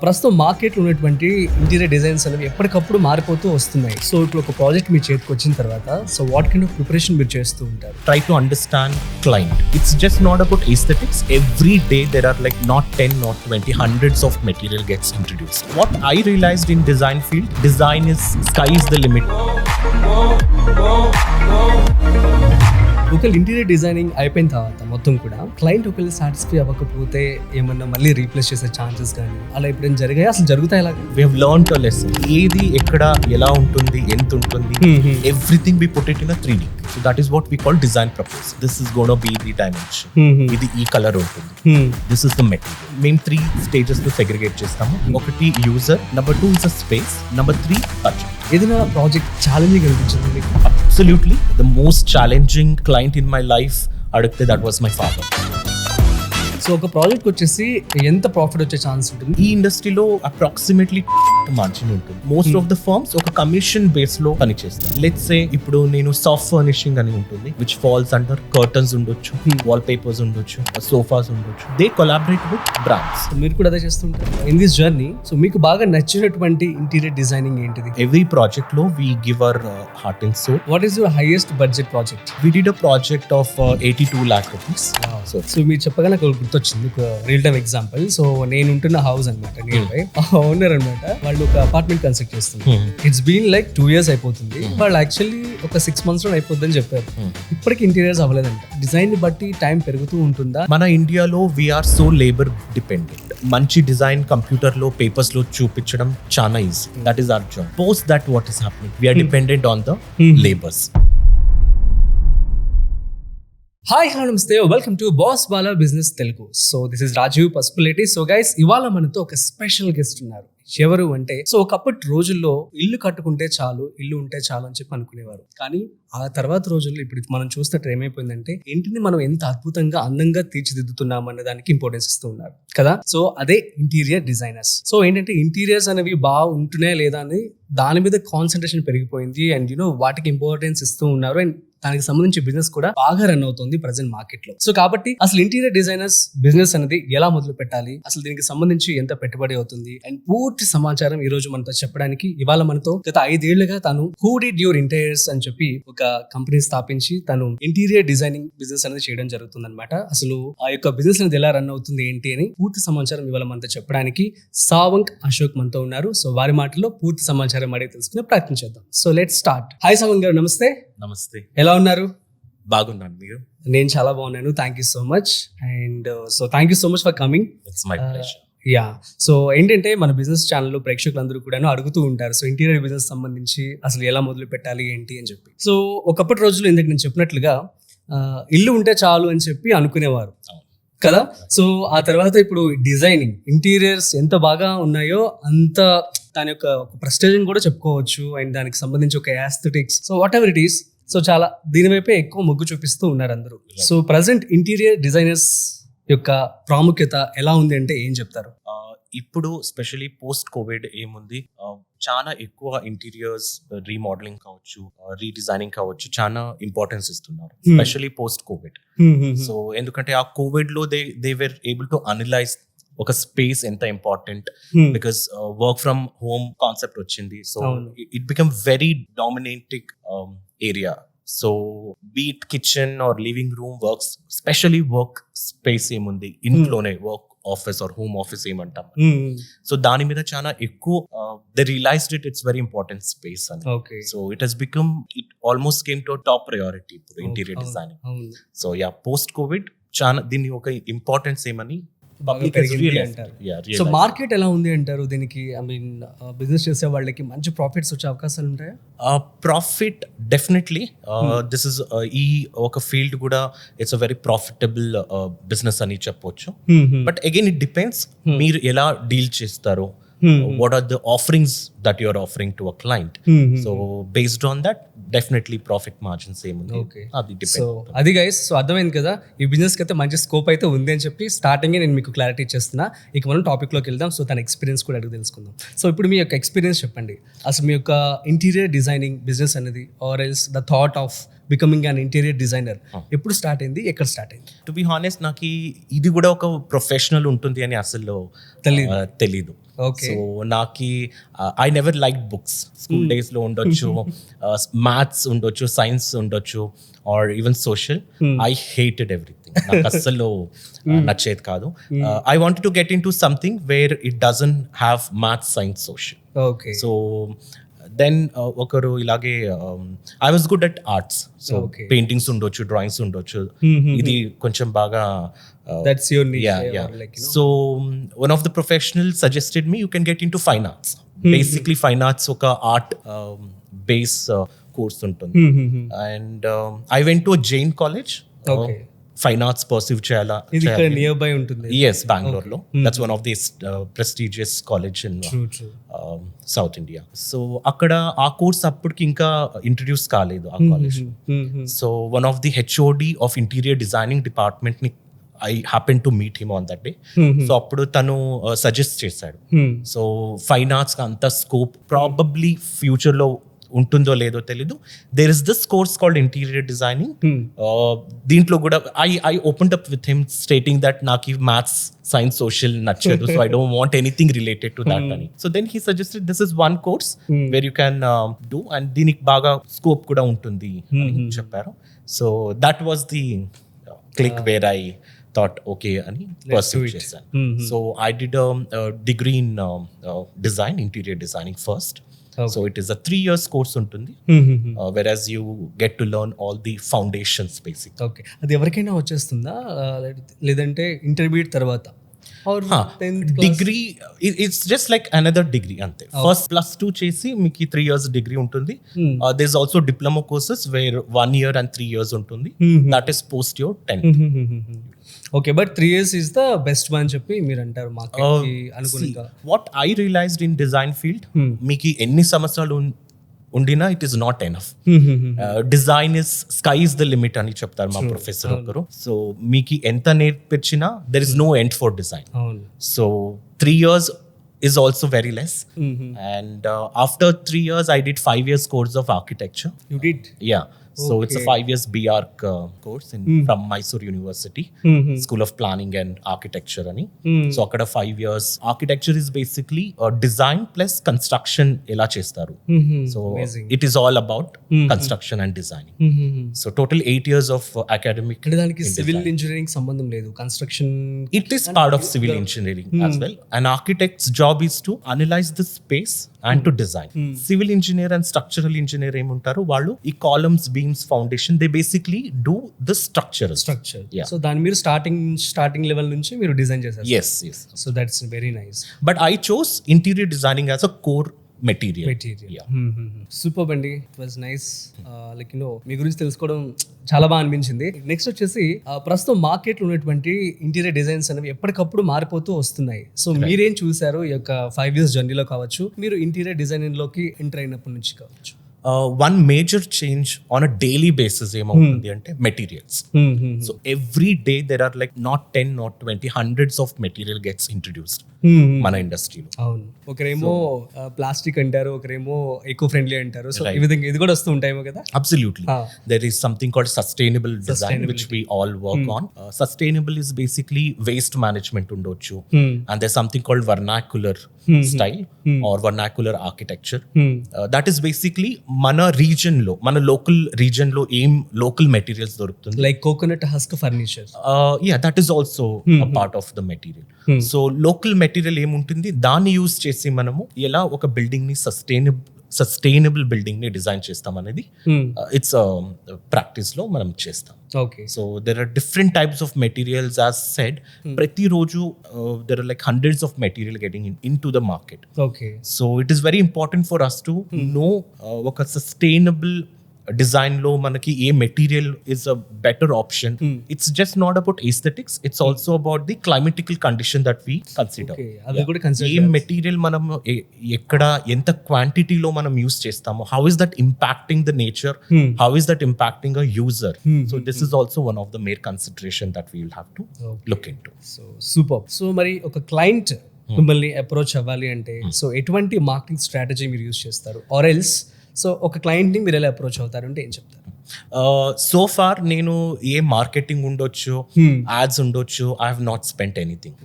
ప్రస్తుతం మార్కెట్లో ఉన్నటువంటి ఇంటీరియర్ డిజైన్స్ అనేవి ఎప్పటికప్పుడు మారిపోతూ వస్తున్నాయి. సో ఇప్పుడు ఒక ప్రాజెక్ట్ మీ చేతికి వచ్చిన తర్వాత so what kind of preparation మీరు చేస్తూ ఉంటారు? Try to understand client. It's just not about aesthetics. Every day there are like not 10, not 20, hundreds of material gets introduced. What I realized in design field, design is sky is the limit. ఒకవేళ interior designing అయిపోయిన తర్వాత మొత్తం కూడా client ఒకవేళ satisfy అవ్వకపోతే ఏమన్నా మళ్ళీ replace చేసే ఛాన్సెస్ కానీ అలా ఎప్పుడైనా జరిగాయి? అసలు జరుగుతాయి అలాగే? We have learned a lesson. ఏది ఎక్కడ ఎలా ఉంటుంది, ఎంత ఉంటుంది, everything we put it in a 3D. So that is what we call design proposal. This is going to be the dimension. ఇది ఈ కలర్ ఉంటుంది. This is the material. మేము 3 stages లో segregate చేస్తాము. ఒకటి user, number 2 is a space, number 3 budget. ఏదైనా project challenging అనిపించింది మీకు? Absolutely. The most challenging client in my life, అడిగితే that was my father. So ఒక ప్రాజెక్ట్ వచ్చేసి ఎంత ప్రాఫిట్ వచ్చే ఛాన్స్ ఉంటుంది? ఈ ఇండస్ట్రీలో అప్రాక్సిమేట్లీ మార్జిన్ ఉంటుంది. మోస్ట్ ఆఫ్ ద ఫర్మ్స్ ఒక కమిషన్ బేస్ లో పనిచేస్తాయి. లెట్స్ సే ఇప్పుడు నేను సాఫ్ట్ ఫర్నిషింగ్ అని ఉంటుంది, విచ్ ఫాల్స్ అండర్ కర్టన్స్ ఉండొచ్చు, వాల్ పేపర్స్ ఉండొచ్చు, సోఫాస్ ఉండొచ్చు. They collaborate with brands. మీరు కూడా అదే చేస్తుంటారు ఇన్ దిస్ జర్నీ. సో మీకు బాగా నచ్చినటువంటి ఇంటీరియర్ డిజైనింగ్ ఏంటిది? ఎవ్రీ ప్రాజెక్ట్ లో we give our heart and soul. What is your highest budget project? We did a project of 82 lakh rupees. So మీరు చెప్పగానే నాకు గుర్తొచ్చింది ఒక రియల్ టైమ్ ఎగ్జాంపుల్. సో నేను ఉంటున్న హౌస్ అనమాట, నియర్ బై ఓనర్ అనమాట, వాళ్ళు ఒక అపార్ట్మెంట్ కన్స్ట్రక్ట్ చేస్తున్నారు. ఇట్స్ బీన్ లైక్ 2 years అయిపోతుంది. వాళ్ళు యాక్చువల్లీ ఒక 6 months లో అయిపోద్దని చెప్పారు. ఇప్పటికి ఇంటీరియర్స్ అవ్వలేదంట. డిజైన్ ని బట్టి టైం పెరుగుతూ ఉంటుందా? మన ఇండియాలో వీఆర్ సో లేబర్ డిపెండెంట్. మంచి డిజైన్ కంప్యూటర్ లో పేపర్స్ లో చూపించడం చాలా easy. That is our job. Post that what is happening, we are dependent on the labours. Hi hello నమస్తే, welcome to boss Bala business Telugu. So this is Rajeev Pasupuleti. So guys, ఇవాళ మనతో ఒక special guest ఉన్నారు. ఎవరు అంటే, సో ఒకప్పటి రోజుల్లో ఇల్లు కట్టుకుంటే చాలు, ఇల్లు ఉంటే చాలు అని చెప్పి అనుకునేవారు. కానీ ఆ తర్వాత రోజుల్లో ఇప్పుడు మనం చూస్తున్నట్టు ఏమైపోయిందంటే, ఇంటిని మనం ఎంత అద్భుతంగా అందంగా తీర్చిదిద్దుతున్నాం అనే దానికి ఇంపార్టెన్స్ ఇస్తూ ఉన్నారు కదా. సో అదే ఇంటీరియర్ డిజైనర్స్. సో ఏంటంటే ఇంటీరియర్స్ అనేవి బాగా ఉంటున్నాయా లేదా అని దాని మీద కాన్సన్ట్రేషన్ పెరిగిపోయింది. అండ్ వాటికి ఇంపార్టెన్స్ ఇస్తూ ఉన్నారు. అండ్ దానికి సంబంధించి బిజినెస్ కూడా బాగా రన్ అవుతుంది ప్రెసెంట్ మార్కెట్ లో. సో కాబట్టి అసలు ఇంటీరియర్ డిజైనర్స్ బిజినెస్ అనేది ఎలా మొదలు పెట్టాలి, అసలు దీనికి సంబంధించి ఎంత పెట్టుబడి అవుతుంది, అండ్ పూర్తి సమాచారం ఈ రోజు మనతో చెప్పడానికి ఇవాళ మనతో గత 5 ఏళ్లుగా తను హూ డిడ్ యువర్ ఇంటీరియర్స్ అని చెప్పి ఒక కంపెనీ స్థాపించి తను ఇంటీరియర్ డిజైనింగ్ బిజినెస్ అనేది చేయడం జరుగుతుంది అనమాట. అసలు ఆ యొక్క బిజినెస్ అనేది ఎలా రన్ అవుతుంది ఏంటి అని పూర్తి సమాచారం ఇవాళ మనతో చెప్పడానికి సావంక్ అశోక్ మనతో ఉన్నారు. సో వారి మాటల్లో పూర్తి సమాచారం అడిగి తెలుసుకునే ప్రయత్నం చేద్దాం. So let's start. హాయ్ సావంక్ గారు, నమస్తే. నమస్తే. ఎలా ఉన్నారు? బాగున్నాను, మీరు? నేను చాలా బాగున్నాను. Thank you so much. And so thank you so much for coming. It's my pleasure. Yeah, so ఏంటంటే మన బిజినెస్ ఛానల్లో ప్రేక్షకులందరూ కూడా అడుగుతూ ఉంటారు, సో ఇంటీరియర్ బిజినెస్ సంబంధించి అసలు ఎలా మొదలు పెట్టాలి ఏంటి అని చెప్పి. సో ఒకప్పటి రోజుల్లో ఇందాక నేను చెప్పినట్లుగా ఇల్లు ఉంటే చాలు అని చెప్పి అనుకునేవారు కదా. సో ఆ తర్వాత ఇప్పుడు డిజైనింగ్ ఇంటీరియర్స్ ఎంత బాగా ఉన్నాయో అంత దాని యొక్క ప్రెస్టేజ్ కూడా చెప్పుకోవచ్చు. అండ్ దానికి సంబంధించి ఒక aesthetics, so whatever it is, so చాలా దీని వైపే ఎక్కువ మొగ్గు చూపిస్తూ ఉన్నారు అందరూ. సో ప్రజెంట్ ఇంటీరియర్ డిజైనర్స్ యొక్క ప్రాముఖ్యత ఎలా ఉంది అంటే ఏం చెప్తారు? ఇప్పుడు స్పెషలీ పోస్ట్ కోవిడ్ ఏముంది, చాలా ఎక్కువ ఇంటీరియర్స్ రీమోడలింగ్ కావచ్చు, రీడిజైనింగ్ కావచ్చు, చాలా ఇంపార్టెన్స్ ఇస్తున్నారు స్పెషలీ పోస్ట్ కోవిడ్. సో ఎందుకంటే ఆ కోవిడ్ లో they were able to analyse ఒక స్పేస్ ఎంత important, because work from home concept వచ్చింది. So it become very dominating area. So be it kitchen or living room works, specially work space ఏముంది ఇంట్లోనే, work office or home office ఏమంటాం. So దాని మీద చాలా ఎక్కువ they realised it's very important space అని. So it has become, it almost came to top priority ఇప్పుడు interior designing. So yeah, post Covid చాలా దీన్ని ఒక ఇంపార్టెన్స్ ఏమని అంటారు. సో మార్కెట్ ఎలా ఉంది అంటారు దీనికి? ఐ మీన్ బిజినెస్ చేసే వాళ్ళకి మంచి ప్రాఫిట్స్ వచ్చే అవకాశాలు ఉంటాయా? Profit definitely. దిస్ ఇస్ ఈ ఒక ఫీల్డ్ కూడా it's a very profitable business అని చెప్పొచ్చు. బట్ అగైన్ ఇట్ డిపెండ్స్ మీరు ఎలా డీల్ చేస్తారో. What are the offerings that you are offering to a client? So based on that, definitely profit margins ఏముంది అది డిపెండ్. సో అది guys, so అర్థమైంది కదా, ఈ బిజినెస్ కి అయితే మంచి స్కోప్ అయితే ఉంది అని చెప్పి స్టార్టింగ్ నేను మీకు క్లారిటీ ఇచ్చేస్తున్నా. ఇక మనం టాపిక్ లోకి వెళ్దాం. సో తన ఎక్స్పీరియన్స్ కూడా అడిగి తెలుసుకుందాం. సో ఇప్పుడు మీ యొక్క ఎక్స్పీరియన్స్ చెప్పండి. అసలు మీ యొక్క ఇంటీరియర్ డిజైనింగ్ బిజినెస్ అనేది or else the thought of becoming an interior designer ఎప్పుడు స్టార్ట్ అయింది, ఎక్కడ స్టార్ట్ అయింది? టు బి హానెస్ట్, నాకు ఇది కూడా ఒక ప్రొఫెషనల్ ఉంటుంది అని అసలు తెలీదు. Okay. సో నాకి I never like books. School days లో ఉండొచ్చు, మ్యాథ్స్ ఉండొచ్చు, సైన్స్ ఉండొచ్చు, or even social. I hated everything. నాకు అస్సలు నచ్చేది కాదు. I wanted to get in to something where it doesn't have maths, science, social. Okay. So then ఒకరు ఇలాగే I was good at arts. So paintings ఉండొచ్చు, drawings ఉండొచ్చు. ఇది కొంచెం బాగా that's your niche. So one of the professional suggested me you can get in to fine arts. Basically fine arts ఒక art base course ఉంటుంది. And I went to Jain college. Fine arts pursue చేయాలా, near by ఉంటుంది. Yes, Bengaluru లో. That's one of the prestigious college in South India. So అక్కడ ఆ course అప్పటికి ఇంకా introduce కాలేదు ఆ college. So one of the HOD of interior designing department ని I happen to meet him on that day. So అప్పుడు తను suggest చేశాడు. సో ఫైన్ ఆర్ట్స్ అంత స్కోప్ ప్రాబబ్లీ ఫ్యూచర్ లో ఉంటుందో లేదో తెలీదు. There is this course called interior designing. దీంట్లో కూడా I opened up with him stating that నాకు మ్యాథ్స్, సైన్స్, సోషల్ నచ్చదు, so I don't want anything related to that అని. So then he suggested this is one course where you can do and దీనికి బాగా scope కూడా ఉంటుంది అని చెప్పారు. So that was the click where I thought okay అని pursue చేశాను. So I did degree in design, interior designing first. So it is a 3 years course ఉంటుంది, whereas you get to learn all the foundations basically. Okay, అది ఎవరికైనా వచ్చేస్తుందా లేదంటే intermediate తర్వాత? Degree it's just like another degree అంతే. First +2 చేసి మీకు 3 years degree ఉంటుంది. There is also diploma courses where 1 year and 3 years ఉంటుంది. That is post your 10th. Okay, but 3 years is the best one చెప్పి మీరు అంటారు మార్కెట్కి అనుగుణంగా. What I realized in design field, మీకు ఎన్ని సంవత్సరాలు ఉండినా it is not enough. Design is sky is the limit అని చెప్తారు మా ప్రొఫెసర్ ఒకరు. సో మీకు ఎంత నేర్పించినా there is no end for design. So 3 years is also very less. And after 3 years I did 5 years course of architecture. You did? Yeah. So it's a 5 years BArch course from Mysore University, School of Planning and Architecture ani. So akkada 5 years architecture is basically design plus construction ela chestaru. So amazing. It is all about construction and designing. So total 8 years of academic. Ikkada daniki civil engineering sambandham ledu, construction. It is part of civil engineering as well. An architect's job is to analyze the space and to design. Civil engineer and structural engineer em untaru vallu ee columns, beams, foundation, they basically do the structure. Yeah. So then మీరు starting level నుంచి మీరు design చేశారు. Yes. So that's very nice. But I chose interior designing as a core material. Yeah. Super అండి, it was nice. Like మీ గురించి తెలుసుకోవడం చాలా బాగా అనిపించింది. నెక్స్ట్ వచ్చేసి ప్రస్తుతం మార్కెట్లో ఉన్నటువంటి ఇంటీరియర్ డిజైన్స్ అనేవి ఎప్పటికప్పుడు మారిపోతూ వస్తున్నాయి. సో మీరేం చూసారు ఈ యొక్క 5 years జర్నీలో కావచ్చు, మీరు ఇంటీరియర్ డిజైనింగ్ లోకి ఎంటర్ అయినప్పటి నుంచి కావచ్చు? One major change on a daily basis ఏమవుతుంది అంటే materials. So every day there are like not 10 not 20 hundreds of material gets introduced మన ఇండస్ట్రీలో. అవును, ఒకరేమో ప్లాస్టిక్ అంటారు, ఒకరేమో ఎకో ఫ్రెండ్లీ అంటారు. సో ఈ విధంగా ఇది కూడా వస్తూ ఉంటాయేమో కదా? Absolutely. There is something called sustainable design which we all work on. Sustainable is basically waste management ఉండొచ్చు, and there's something called vernacular style or vernacular architecture. That is basically మన రీజన్ లో, మన లోకల్ రీజన్ లో ఏం local materials దొరుకుతుంది, like coconut husk furniture. That is also a part of the material. So local material ఏముంటుంది, దాన్ని use చేసి మనము ఎలా ఒక బిల్డింగ్ ని సస్టైనబుల్ బిల్డింగ్ ని డిజైన్ చేస్తాం అనేది ఇట్స్ ప్రాక్టీస్ లో మనం చేస్తాం. Okay. So there are different types of materials as said. Prati roju there are like hundreds of material getting into the market. Okay. So it is very important for us to know oka sustainable design lo manaki a material is a better option. It's just not about aesthetics, it's also about the climatical condition that we consider. Okay, adu kuda consider A material మనం ఎక్కడ ఎంత quantity లో మనం use చేస్తామో, how is that impacting the nature, how is that impacting a user. So this is also one of the main consideration that we will have to look into. So super. So మరి ఒక client మిమ్మల్ని approach అవ్వాలి అంటే so ఎటువంటి marketing strategy మీరు use చేస్తారు, or else so ఒక client ని మీరు ఎలా అప్రోచ్ అవుతారు అంటే ఏం చెప్తారు? సో ఫార్ నేను ఏ మార్కెటింగ్ ఉండొచ్చు, యాడ్స్ ఉండొచ్చు, I have not spent anything.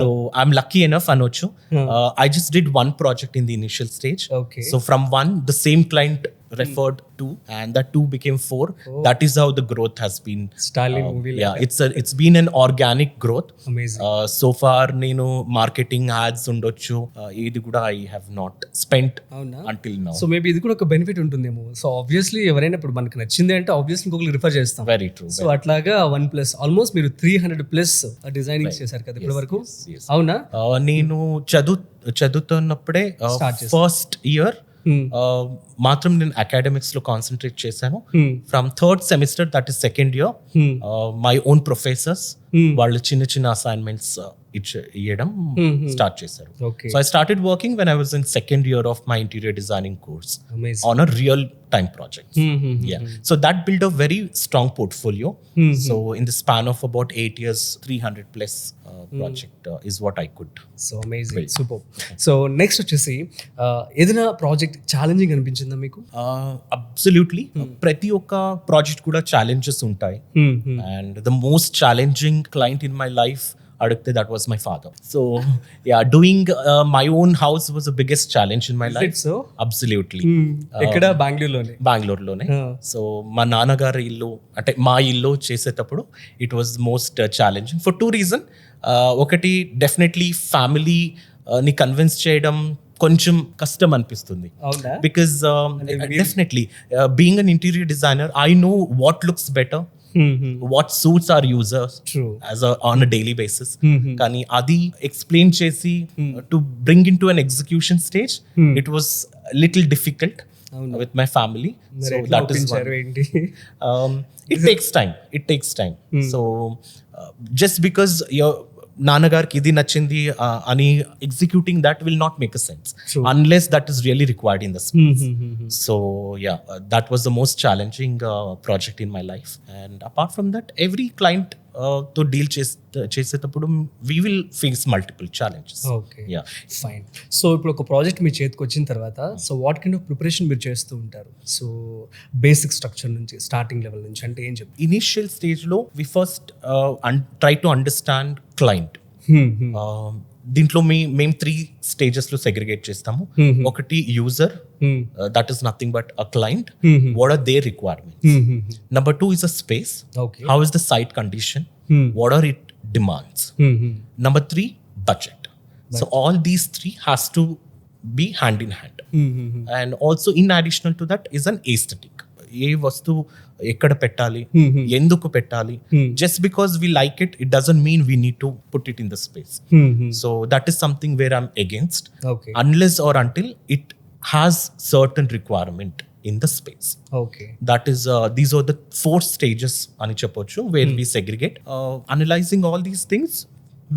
So I'm lucky enough అనొచ్చు. I just did one project in the initial stage. Okay. So from one, the same client referred two, and that two became four. That is how the growth has been. Stalin movie. Yeah, it's been an organic growth. Amazing. So far, నేను marketing ads ఉండొచ్చు, ఇది కూడా I have not spent until now. So maybe ఇది కూడా ఒక benefit ఉంటుందేమో. So obviously ఎవరైనా ఇప్పుడు మనకు నచ్చింది అంటే ఆబ్వియస్లీ ఇంకొకరికి రిఫర్ చేస్తాం. Very true. సో అట్లాగా 1+ ఆల్మోస్ట్ మీరు 300+ డిజైనింగ్ చేశారు కదా ఇప్పటి వరకు. అవునా? నేను చదువుతున్నప్పుడే ఫస్ట్ ఇయర్ మాత్రం నేను అకాడమిక్స్ లో కాన్సన్ట్రేట్ చేశాను. From third semester, that is second year, my own professors వాళ్ళు చిన్న చిన్న అసైన్మెంట్స్ ఇవ్వడం స్టార్ట్ చేశారు. So I started working when I was in second year of my interior designing course on a real time project. So that built a very strong portfolio. So in the span of about 8 years, 300+ project is what I could. So amazing, super. So next వచ్చేసి ఏదైనా project challenging అనిపించిందా మీకు? Absolutely. ప్రతి ఒక్క project కూడా challenges ఉంటాయి. And the most challenging client in my life, అడిగితే that was my father. So yeah, doing my own house was the biggest challenge in my life. So absolutely. ఎక్కడ? బెంగళూరులోనే. So మా నాన్నగారి ఇల్లు అంటే మా ఇల్లు చేసేటప్పుడు it was most challenging for 2 reasons. ఒకటి, డెఫినెట్లీ ఫ్యామిలీ ని కన్విన్స్ చేయడం కొంచెం కష్టం అనిపిస్తుంది. Because definitely being an interior designer, I know what looks better, what suits our users. True. On a daily basis. Kani adi explain chesi to bring into an execution stage, it was a little difficult with my family. So that is one. It takes time. So just because your నాన్నగారికి ఇది నచ్చింది అని executing that will not make a sense unless that is really required in the space. So yeah, that was the most challenging project in my life. And apart from that, every client తో deal చేసేటప్పుడు we will face multiple challenges. Okay, fine. So ఇప్పుడు ఒక project మీ చేతికి వచ్చిన తర్వాత, so what kind of preparation మీరు చేస్తూ ఉంటారు? సో బేసిక్ స్ట్రక్చర్ నుంచి, స్టార్టింగ్ లెవెల్ నుంచి అంటే ఏం చెప్పి? ఇనిషియల్ స్టేజ్ లో we first try to understand client. దీంట్లో మేము 3 stages లో సెగ్రిగేట్ చేస్తాము. ఒకటి user, that is nothing but a client. What are their requirements? Number 2 is a space. Okay. How is the site condition? What are it demands? Number 3, budget. So all these 3 has to be hand in hand. And also in additional to that is an aesthetic. ఏ వస్తువు ఎక్కడ పెట్టాలి, ఎందుకు పెట్టాలి. Just because we like it, it doesn't mean we need to put it in the space. So that is something where I'm against, unless or until it has certain requirement in the space. Okay. That is, these are the 4 stages ani cheppochu, where we segregate. Analyzing all these things,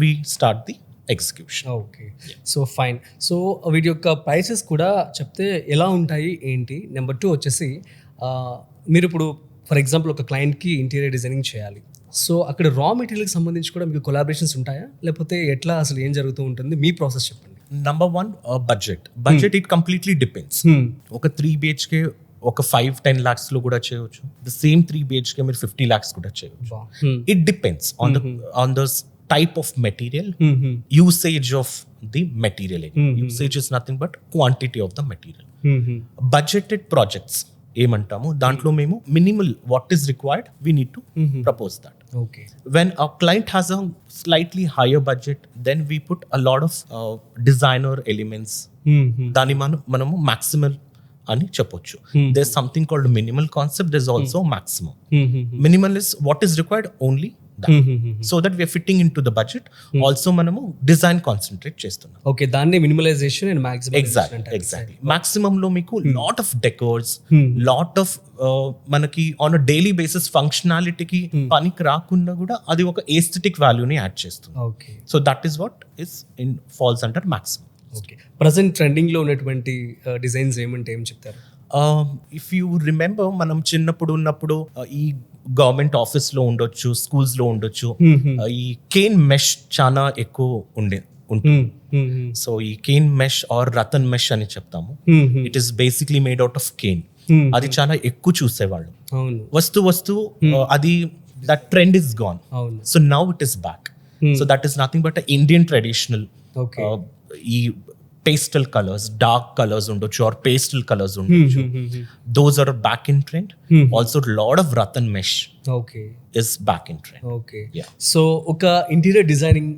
we start the execution. Okay, so fine. So వీటి యొక్క prices కూడా చెప్తే ఎలా ఉంటాయి ఏంటి? Number 2 వచ్చేసి, మీరు ఇప్పుడు ఫర్ ఎగ్జాంపుల్ ఒక క్లయింట్కి ఇంటీరియర్ డిజైనింగ్ చేయాలి. సో అక్కడ రా మెటీరియల్కి సంబంధించి కూడా మీకు కొలాబరేషన్స్ ఉంటాయా, లేకపోతే ఎట్లా, అసలు ఏం జరుగుతూ ఉంటుంది? మీ ప్రాసెస్ చెప్పండి. Number 1, budget it completely depends. ఒక 3 BHK ఒక 5-10 lakhs లో కూడా చేయవచ్చు. The same 3 BHK మీరు 50 lakhs కూడా చేయవచ్చు. It depends on the type of material, usage of the material. Usage is nothing but quantity of the material. Budgeted projects ఏమంటాము, దాంట్లో మేము minimal what is required, we need to propose that. Okay. When a client has a slightly higher budget, then we put a lot of designer elements. దాని మనము maximal అని చెప్పొచ్చు. There's something called minimal concept. There's also maximum. Minimal is what is required only that. So that we are fitting into the budget. Also మనము design concentrate చేస్తున్నాం. Okay, దాన్ని minimalization and maximization అంటారు. Exactly. Maximum లో మీకు lot of decors, lot of మనకి on a daily basis ఫంక్షనాలిటీకి పనికి రాకుండా కూడా అది ఒక ఎస్థెటిక్ వాల్యూని యాడ్ చేస్తుంది. Okay, so that is what is in falls under maximum. Okay, present trending లో ఉన్నటువంటి డిజైన్స్ ఏమంటే ఏం చెప్తారు? ఇఫ్ యూ రిమెంబర్, మనం చిన్నప్పుడు ఉన్నప్పుడు ఈ గవర్నమెంట్ ఆఫీస్ లో ఉండొచ్చు, స్కూల్స్ లో ఉండొచ్చు, ఈ కేన్ మెష్ చాలా ఎక్కువ ఉంటుంది. సో ఈ cane mesh or rattan mesh అని చెప్తాము. It is basically made out of cane. అది చాలా ఎక్కువ చూసేవాళ్ళు. అవును వస్తూ అది దట్ ట్రెండ్ ఇస్ గాన్. అవును so now it is back. So that is nothing but Indian traditional okay ఈ పేస్టల్ కలర్స్, డార్క్ కలర్స్ ఉండొచ్చు ఆర్ పేస్టల్ కలర్స్ ఉండొచ్చు. Those are back in trend. Also lot of rattan mesh okay is back in trend. Okay Yeah. So ఒక interior designing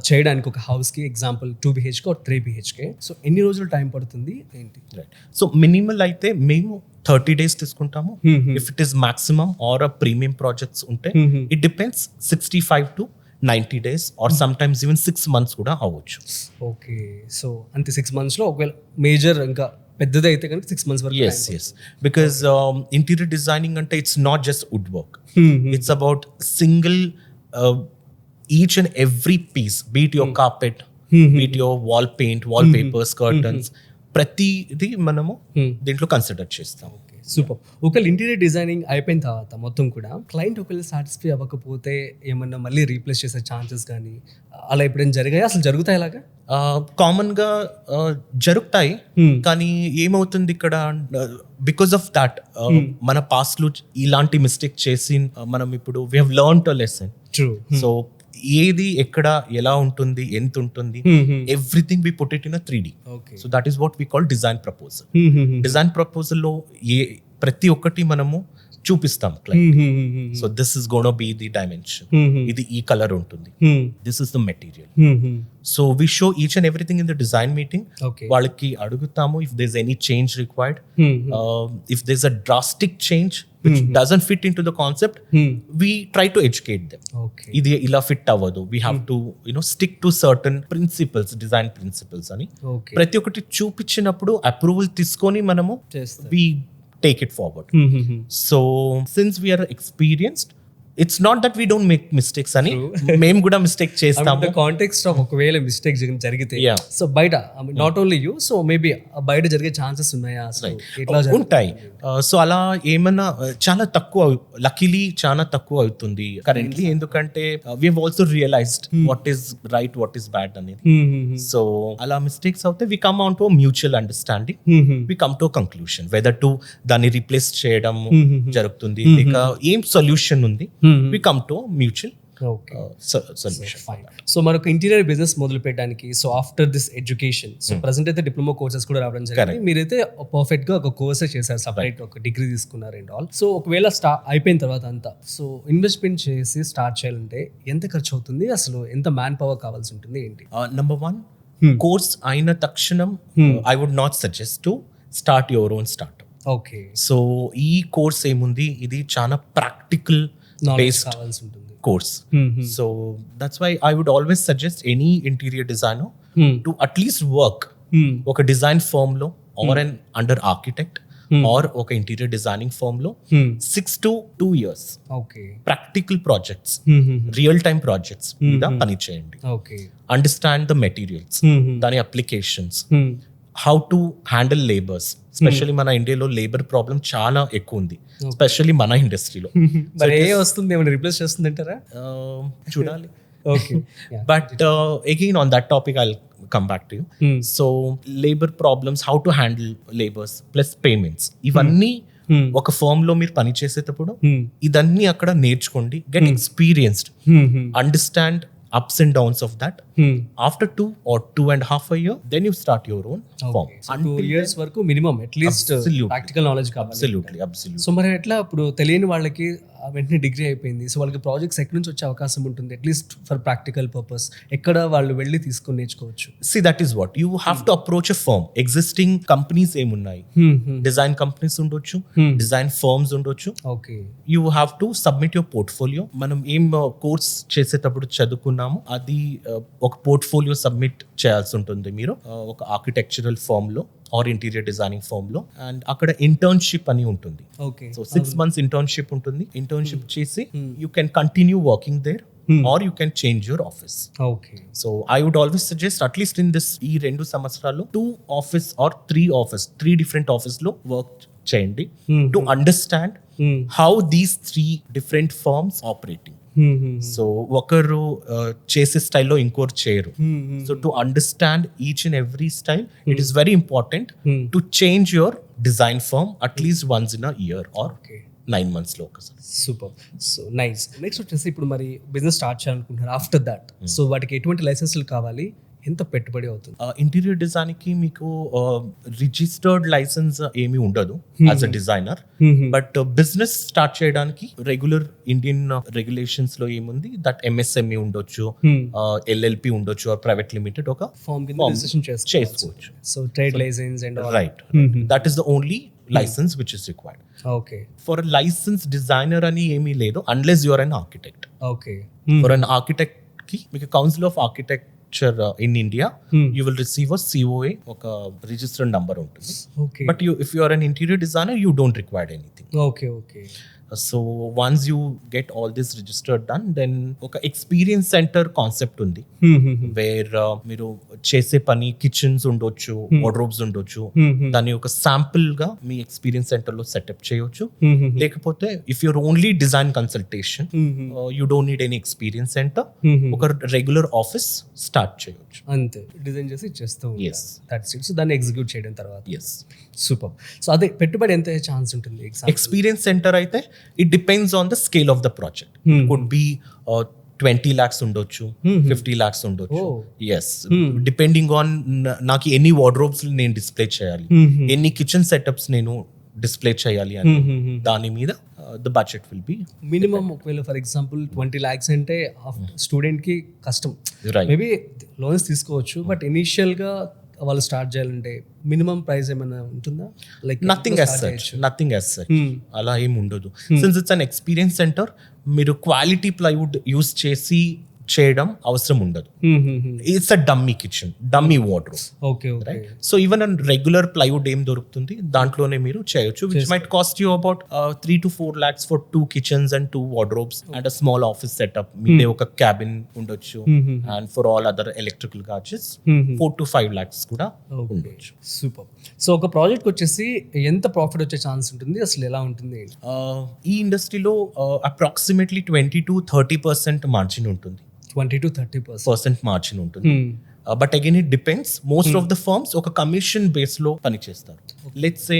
చేయడానికి ఒక house కి example 2 BHK or 3 BHK, so ఎన్ని రోజులు time పడుతుంది ఏంటి? రైట్. సో మినిమల్ అయితే మేము 30 days తీసుకుంటాము. If it is maximum or premium projects ఉంటే it depends 65 to 90 days or sometimes even 6 months కూడా అవ్వచ్చు. ఓకే సో అంతే 6 months లో ఒకవేళ మేజర్ ఇంకా పెద్దది అయితే కనుక 6 months వరకు Yes. Because interior designing ante it's not just woodwork. It's about single each and every piece, be it your carpet, be it your wall paint, wallpapers, curtains, ప్రతిది మనము దీంట్లో కన్సిడర్ చేస్తాం. సూపర్. ఒకవేళ ఇంటీరియర్ డిజైనింగ్ అయిపోయిన తర్వాత మొత్తం కూడా client ఒకవేళ సాటిస్ఫై అవ్వకపోతే ఏమన్నా మళ్ళీ రీప్లేస్ చేసే ఛాన్సెస్ కానీ అలా ఎప్పుడైనా జరిగాయి? అసలు జరుగుతాయి అలాగా? కామన్ గా జరుగుతాయి. కానీ ఏమవుతుంది ఇక్కడ, బికాస్ ఆఫ్ దాట్ మన పాస్ట్ లో ఇలాంటి మిస్టేక్ చేసి మనం ఇప్పుడు we have learned a lesson. True. So ఏది ఎక్కడ ఎలా ఉంటుంది, ఎంత ఉంటుంది, everything we put it in 3D. Okay. So that is what we call design proposal. Design proposal లో ప్రతి ఒక్కటి మనము చూపిస్తాం client. So this is gonna be the dimension, ఇది ఈ కలర్ ఉంటుంది, this is the material. So we show each and everything in the design meeting. వాళ్ళకి అడుగుతాము if there is any change required, if there is a drastic change which doesn't fit into the concept, we try to educate them. ఇది ఇలా fit అవ్వదు, we have to stick to certain principles, design principles అని ప్రతి ఒక్కటి చూపించినప్పుడు approval తీసుకొని మనము we take it forward. So since we are experienced, it's not that we don't make mistakes అని, మేము కూడా మిస్టేక్ చేస్తాము. కాంటెక్స్ట్ ఆఫ్ ఒకవేళ మిస్టేక్ జరిగితే సో బయట not only you, so maybe బయట జరిగే ఛాన్సెస్ ఉన్నాయా? ఉంటాయి. సో అలా ఏమన్నా చాలా తక్కువ, లక్కీలీ చాలా తక్కువ అవుతుంది కరెంట్లీ. ఎందుకంటే we have also realized what is right, what is bad అనేది. సో అలా మిస్టేక్స్ అవుతే we come on to mutual understanding, we come to conclusion whether to దాన్ని రీప్లేస్ చేయడం జరుగుతుంది లేక ఏం సొల్యూషన్ ఉంది. We come to a mutual solution. So మనకు ఇంటీరియర్ బిజినెస్ మొదలు పెట్టడానికి, so after this education, so present అయితే డిప్లొమా కోర్సెస్ కూడా రావడం జరిగింది. మీరైతే పర్ఫెక్ట్ గా ఒక కోర్సే చేశారు, సపరేట్ ఒక డిగ్రీ తీసుకున్నారు అండ్ ఆల్. సో ఒకవేళ అయిపోయిన తర్వాత అంతా సో ఇన్వెస్ట్మెంట్ చేసి స్టార్ట్ చేయాలంటే ఎంత ఖర్చు అవుతుంది, అసలు ఎంత మ్యాన్ పవర్ కావాల్సి ఉంటుంది, ఏంటి? Number one, కోర్స్ అయిన తక్షణం I would not suggest to start your own startup. Okay. So ఈ కోర్స్ ఏముంది, ఇది చాలా practical based course. So that's why I would always suggest any interior designer to at least work oka design firm lo or an under architect or oka interior designing firm lo 6 to 2 years. Okay. Practical projects, real time projects mida pani cheyandi. Okay. Understand the materials, dani applications, how to handle labors. Specially మన ఇండియాలో labour problem చాలా ఎక్కువ ఉంది, specially మన ఇండస్ట్రీలో. వస్తుంది ఏమైనా replace చేస్తుంది అంటారా? చూడాలి. Okay. But again on that topic I come back to you. So labor problems, how to handle labors plus payments, ఇవన్నీ ఒక ఫర్మ్ లో మీరు పని చేసేటప్పుడు ఇదన్నీ అక్కడ నేర్చుకోండి. Get experienced, understand ups and downs of that. After 2 or 2.5 a year, then you start your own firm. So 2 years వరకు మినిమం అట్లీస్ట్ ప్రాక్టికల్ నాలెడ్జ్ కావాలి. Absolutely. సో మరి ఎట్లా ఇప్పుడు తెలియని వాళ్ళకి వెంటనే డిగ్రీ అయిపోయింది, సో వాళ్ళకి ప్రాజెక్ట్స్ ఎక్కడి నుంచి వచ్చే అవకాశం ఉంటుంది, అట్లీస్ట్ ఫర్ ప్రాక్టికల్ పర్పస్ ఎక్కడ వాళ్ళు వెళ్ళి తీసుకొని నేర్చుకోవచ్చు? See, that is what you have to approach a firm. Existing companies ఏమున్నాయి, డిజైన్ కంపెనీస్ ఉండొచ్చు, డిజైన్ ఫర్మ్స్ ఉండొచ్చు. Okay. You have to submit your portfolio. మనం ఏం కోర్స్ చేసేటప్పుడు చదువుకున్నాము అది ఒక పోర్ట్ఫోలియో సబ్మిట్ చేయాల్సి ఉంటుంది మీరు ఒక ఆర్కిటెక్చరల్ ఫర్మ్ లో ఆర్ ఇంటీరియర్ డిజైనింగ్ ఫర్మ్ లో. అండ్ అక్కడ ఇంటర్న్షిప్ అని ఉంటుంది. సో 6 months ఇంటర్న్షిప్ ఉంటుంది. ఇంటర్న్షిప్ చేసి you can continue working there or you can change your office. Okay. So I would always suggest at least in this ఈ 2 సంవత్సరాలు 2 office or 3 different office లో work చేయండి to understand how these 3 different firms operating. సో ఒకరు చేసే స్టైల్లో ఇంకోరు చేయరు. So to understand each and every style, it is very important to change your design firm at least once in a year or 9 months లో ఒకసారి. Super. So nice. Next వచ్చేసి ఇప్పుడు మరి బిజినెస్ స్టార్ట్ చేయాలనుకుంటున్నారు. ఆఫ్టర్ దట్ సో వాటికి ఎటువంటి లైసెన్సులు కావాలి, ఎంత పెట్టుబడి అవుతుంది? ఇంటీరియర్ డిజైన్ కి మీకు రిజిస్టర్డ్ లైసెన్స్ ఏమీ ఉండదు as a designer. But business start చేయడానికి రెగ్యులర్ ఇండియన్ రెగ్యులేషన్స్ లో ఏముంది, దట్ ఎంఎస్ఎంఈ ఉండొచ్చు, ఎల్ఎల్పి ఉండొచ్చు, ఆర్ ప్రైవేట్ లిమిటెడ్ ఒక ఫామ్ కింద రిజిస్ట్రేషన్ చేసుకోవచ్చు. So trade license and right, that is the only license which is required. Okay. For license designer అని ఏమీ లేదు unless you're an architect. Okay. For an architect కి మీకు council of architecture in India, you will receive a COA, ఒక registered number ఉంటుంది. Okay. But if you are an interior designer, you don't require anything. Okay. So once you get all this registered done, then ఒక experience centre concept ఉంది, wear మీరు చేసే పని kitchens ఉండొచ్చు, wardrobes ఉండొచ్చు, దాన్ని ఒక శాంపుల్ గా మీ ఎక్స్పీరియన్స్ సెంటర్ లో సెటప్ చేయొచ్చు. లేకపోతే if you're only design consultation, you don't need any experience centre, ఒక రెగ్యులర్ ఆఫీస్ స్టార్ట్ చేయొచ్చు. అంతే, డిజైన్ చేసి ఇచ్చేస్తూ ఉంటారు. Yes. That's it. సో దాన్ని ఎగ్జిక్యూట్ చేయడం తర్వాత. ఎస్. సూపర్. సో అదే పెట్టుబడి ఎంత ఛాన్స్ ఉంటుంది? ఎక్స్పీరియన్స్ సెంటర్ అయితే it depends on the scale of the project. Could be 20 lakhs ఉండొచ్చు, 50 lakhs ఉండొచ్చు. ఎస్, డిపెండింగ్ ఆన్ నాకు ఎన్ని వార్డ్రోబ్స్ నేను డిస్ప్లే చేయాలి, ఎన్ని కిచెన్ సెటప్స్ నేను డిస్ప్లే చేయాలి అని దాని మీద the budget will be minimum. ఒకవేళ ఫర్ ఎగ్జాంపుల్ 20 lakhs అంటే స్టూడెంట్ కి కష్టం, మేబీ లోన్స్ తీసుకోవచ్చు, బట్ ఇనిషియల్ గా వాళ్ళు స్టార్ట్ చేయాలంటే మినిమం ప్రైస్ ఏమైనా ఉంటుందా? లైక్ నథింగ్ యాజ్ సచ్ అలా ఏమి ఉండదు. Since it's an experience centre, మీరు క్వాలిటీ ప్లైవుడ్ యూస్ చేసి చేయడం అవసరం ఉండదు. It's a dummy kitchen, dummy wardrobe. Okay. So even an regular plywood ఏం దొరుకుతుంది దాంట్లోనే మీరు చేయొచ్చు, which might cost you about 3 to 4 lakhs for 2 kitchens and 2 wardrobes and a small office setup. మీదే ఒక క్యాబిన్ ఉండొచ్చు, and for all other electrical gadgets 4 to 5 lakhs కూడా ఉండొచ్చు. సూపర్. సో ఒక ప్రాజెక్ట్ వచ్చేసి ఎంత ప్రాఫిట్ వచ్చే ఛాన్స్ ఉంటుంది, అసలు ఎలా ఉంటుంది? ఈ ఇండస్ట్రీలో అప్రాక్సిమేట్లీ 20 to 30% మార్జిన్ ఉంటుంది. 20 to 30% మార్జిన్ ఉంటుంది. But again it depends. Most of the firms ఒక కమిషన్ బేస్ లో పనిచేస్తారు. లెట్స్ సే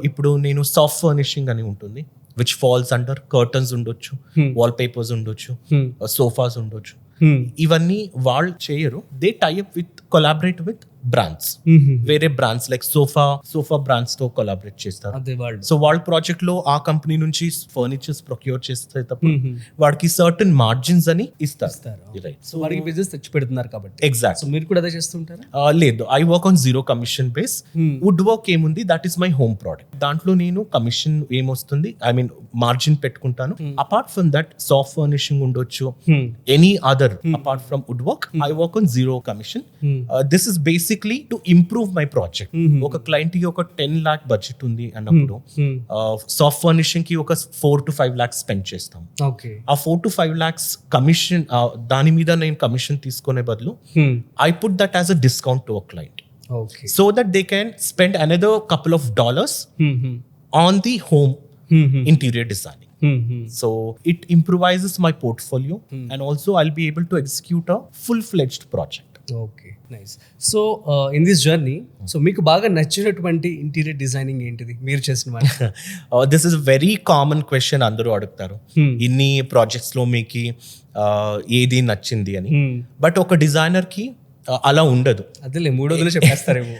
ఇప్పుడు నేను సాఫ్ట్ ఫర్నిషింగ్ అని ఉంటుంది, విచ్ ఫాల్స్ అండర్ కర్టన్స్ ఉండొచ్చు, వాల్ పేపర్స్ ఉండొచ్చు, సోఫాస్ ఉండొచ్చు. ఇవన్నీ వాళ్ళు చేయరు, they tie up with collaborate with brands, వేరే బ్రాండ్స్ లైక్ సోఫా బ్రాండ్స్ తో కొలాబరేట్ చేస్తారు. సో వాళ్ళ ప్రాజెక్ట్ లో ఆ కంపెనీ నుంచి ఫర్నిచర్స్ ప్రొక్యూర్ చేస్తే తప్ప వాడికి సర్టన్ మార్జిన్స్ అని ఇస్తారు. సో వాడికి బిజినెస్ తెచ్చి పెడుతున్నారు కాబట్టి. ఎగ్జాక్ట్. సో మీరు కూడా అదే చేస్తుంటారా? లేదు, I work on zero commission base. Wood work ఏముంది, that is my home product. దాంట్లో నేను కమిషన్ ఏమొస్తుంది, ఐ మీన్ మార్జిన్ పెట్టుకుంటాను. Apart from that soft furnishing ఉండొచ్చు, any other apart from wood work, I work on zero commission. This is basically to improve my project. ఒక client కి ఒక 10 lakh budget ఉంది అన్నప్పుడు సాఫ్ట్ ఫర్నిషింగ్ కి ఒక 4 to 5 lakhs spend చేస్తాం. ఆ 4 to 5 lakhs కమిషన్, దాని మీద నేను కమిషన్ తీసుకునే బదులు I put that as a discount to a client, so that they can spend another couple of dollars on the home interior designing. So it improvises my portfolio, and also I'll be able to execute a full-fledged project. Okay, nice. So in this journey, so మీకు బాగా నచ్చినటువంటి interior designing ఏంటిది మీరు చేసిన వాళ్ళు? This is very common question, అందరూ అడుగుతారు ఇన్ని ప్రాజెక్ట్స్ లో మీకు ఏది నచ్చింది అని. బట్ ఒక డిజైనర్ కి అలా ఉండదు. అదే 3 చెప్పేస్తారేమో.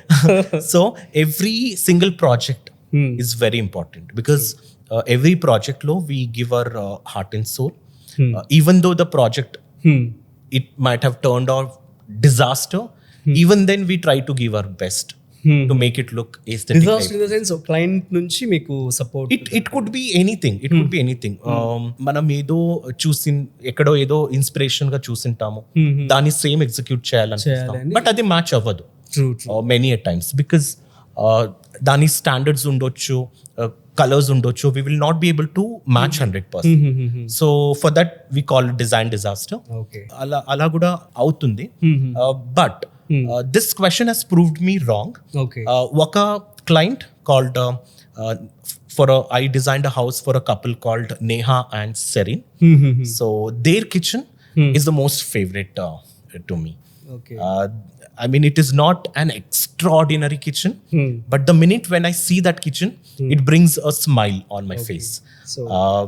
So every single project is very important, because every project lo we give our heart and soul. Even though the project it might have turned out disaster, even then we try to give our best to make it look aesthetic. Disaster in the sense of client nunchi meeku support. It could be anything. It could be anything. మనం ఏదో ఎక్కడో ఏదో inspiration గా చూసింటాము, దాన్ని same execute చేయాలనిపిస్తాం, but అది match అవ్వదు many a times, because దాని standards ఉండొచ్చు, కలర్స్ ఉండొచ్చు, we will not be able to match 100%. So for that we call it design disaster. అలా కూడా అవుతుంది. But this question has proved me wrong. ఒక client called I designed a house for a couple called Neha and Serin. So their kitchen is the most favorite to me. Okay. I mean, it is not an extraordinary kitchen, but the minute when I see that kitchen, it brings a smile on my face. So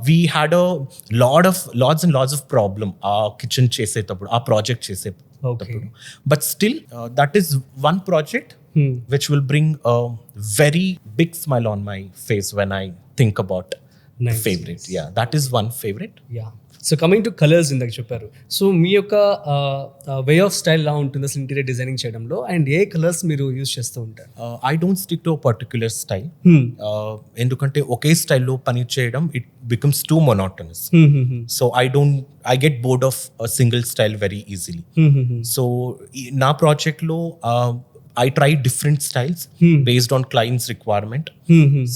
We had a lots and lots of problem our kitchen చేసేటప్పుడు our project చేసేటప్పుడు, but still that is one project which will bring a very big smile on my face when I think about the favorite. Yeah, that is one favorite. Yeah so coming to colours ఇందాక చెప్పారు. So మీ యొక్క way of style ఎలా ఉంటుంది అసలు interior designing చేయడంలో, and A colours మీరు use చేస్తూ ఉంటారు? I don't stick to a particular style. ఎందుకంటే ఒకే స్టైల్లో పని చేయడం it becomes two monotonous. So I get bored of a single style very easily. So నా ప్రాజెక్ట్లో I try different styles based on client's requirement.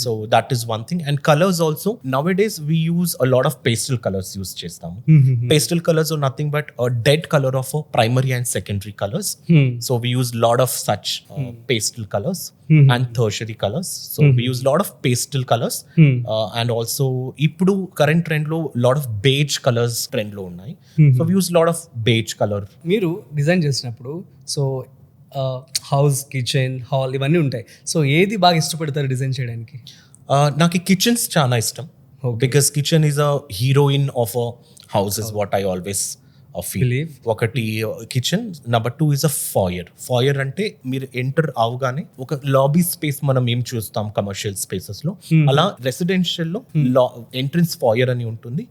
So that is one thing. And colors also. Nowadays we use a lot of pastel colors use chestamu. Pastel colors are nothing but a dead color of a primary and secondary colors. So we use lot of such pastel colors and tertiary colors. So we use lot of pastel colors. And also ippudu current trend lo lot of beige colors trend lo unnai. So we use lot of beige color. మీరు design చేసినప్పుడు so house, kitchen, hall ఇవన్నీ ఉంటాయి. So ఏది బాగా ఇష్టపడతారు design చేయడానికి? నాకు kitchens చాలా ఇష్టం. Because kitchen is a heroine of a house is what I always feel. ఒకటి కిచెన్, నెంబర్ 2 ఇస్ అ ఫాయర్ అంటే మీరు ఎంటర్ అవగానే ఒక లాబీ స్పేస్ మనం ఏం చూస్తాం కమర్షియల్ స్పేసెస్ లో, అలా రెసిడెన్షియల్ లో ఎంట్రన్స్ ఫాయర్ అని ఉంటుంది.